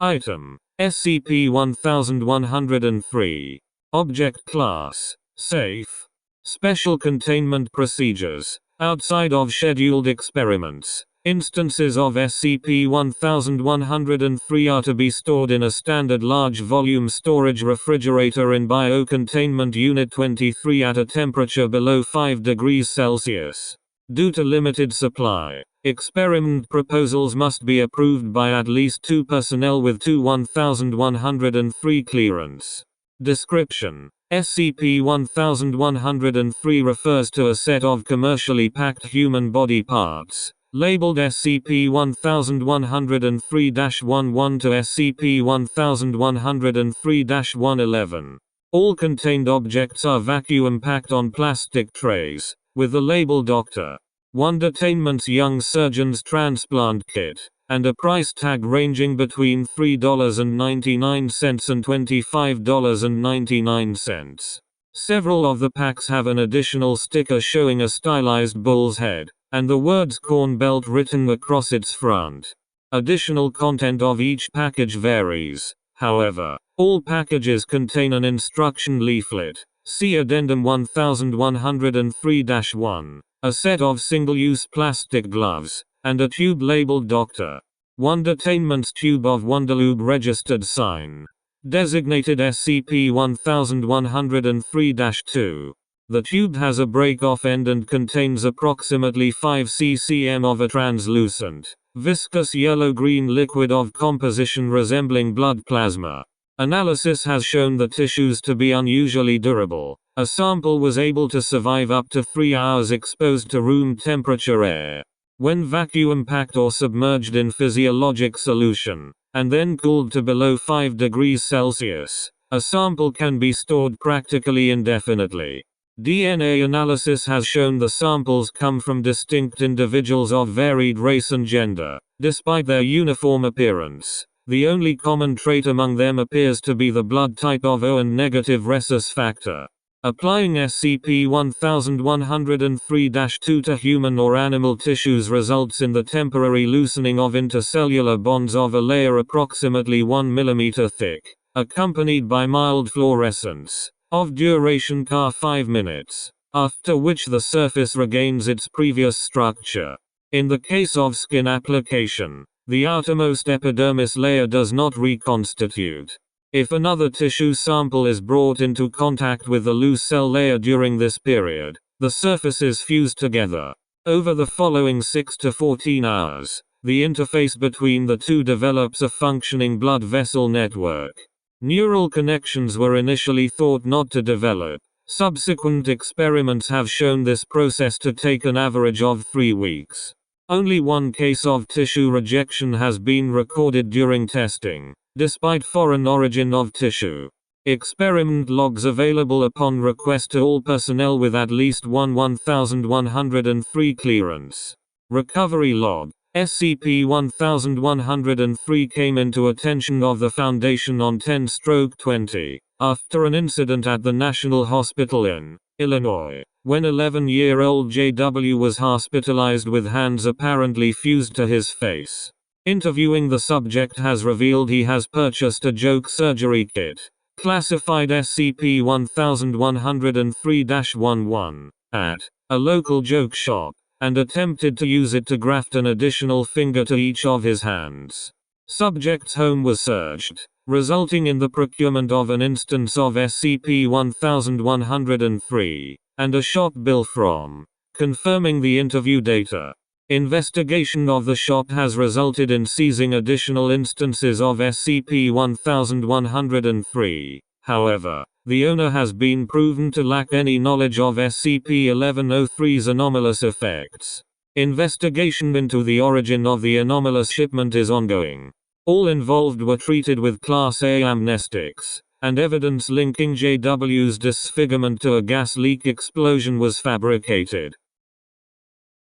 Item: SCP-1103. Object Class: Safe. Special Containment Procedures: outside of scheduled experiments, instances of SCP-1103 are to be stored in a standard large volume storage refrigerator in Biocontainment Unit 23 at a temperature below 5 degrees Celsius. Due to limited supply, experiment proposals must be approved by at least 2 personnel with 1103 clearance. Description: SCP-1103 refers to a set of commercially packed human body parts, labeled SCP-1103-11 to SCP-1103-111. All contained objects are vacuum-packed on plastic trays, with the label Dr. Wondertainment's Young Surgeon's Transplant Kit, and a price tag ranging between $3.99 and $25.99. Several of the packs have an additional sticker showing a stylized bull's head, and the words Corn Belt written across its front. Additional content of each package varies. However, all packages contain an instruction leaflet. See Addendum 1103-1, a set of single-use plastic gloves, and a tube labeled Dr. Wondertainment's Tube of Wonderlube registered sign. Designated SCP-1103-2. The tube has a break-off end and contains approximately 5 ccm of a translucent, viscous yellow-green liquid of composition resembling blood plasma. Analysis has shown the tissues to be unusually durable. A sample was able to survive up to 3 hours exposed to room temperature air. When vacuum-packed or submerged in physiologic solution, and then cooled to below 5 degrees Celsius, a sample can be stored practically indefinitely. DNA analysis has shown the samples come from distinct individuals of varied race and gender. Despite their uniform appearance, the only common trait among them appears to be the blood type of O and negative rhesus factor. Applying SCP-1103-2 to human or animal tissues results in the temporary loosening of intercellular bonds of a layer approximately 1 mm thick, accompanied by mild fluorescence, of duration ca 5 minutes, after which the surface regains its previous structure. In the case of skin application, the outermost epidermis layer does not reconstitute. If another tissue sample is brought into contact with the loose cell layer during this period, the surfaces fuse together. Over the following 6 to 14 hours, the interface between the two develops a functioning blood vessel network. Neural connections were initially thought not to develop. Subsequent experiments have shown this process to take an average of 3 weeks. Only one case of tissue rejection has been recorded during testing, despite foreign origin of tissue. Experiment logs available upon request to all personnel with at least 1103 clearance. Recovery log. SCP-1103 came into attention of the Foundation on 10/20, after an incident at the National Hospital in Illinois, when 11-year-old JW was hospitalized with hands apparently fused to his face. Interviewing the subject has revealed he has purchased a joke surgery kit, classified SCP-1103-11, at a local joke shop, and attempted to use it to graft an additional finger to each of his hands. Subject's home was searched, resulting in the procurement of an instance of SCP-1103, and a shop bill from, confirming the interview data. Investigation of the shop has resulted in seizing additional instances of SCP-1103. However, the owner has been proven to lack any knowledge of SCP-1103's anomalous effects. Investigation into the origin of the anomalous shipment is ongoing. All involved were treated with Class A amnestics, and evidence linking JW's disfigurement to a gas leak explosion was fabricated.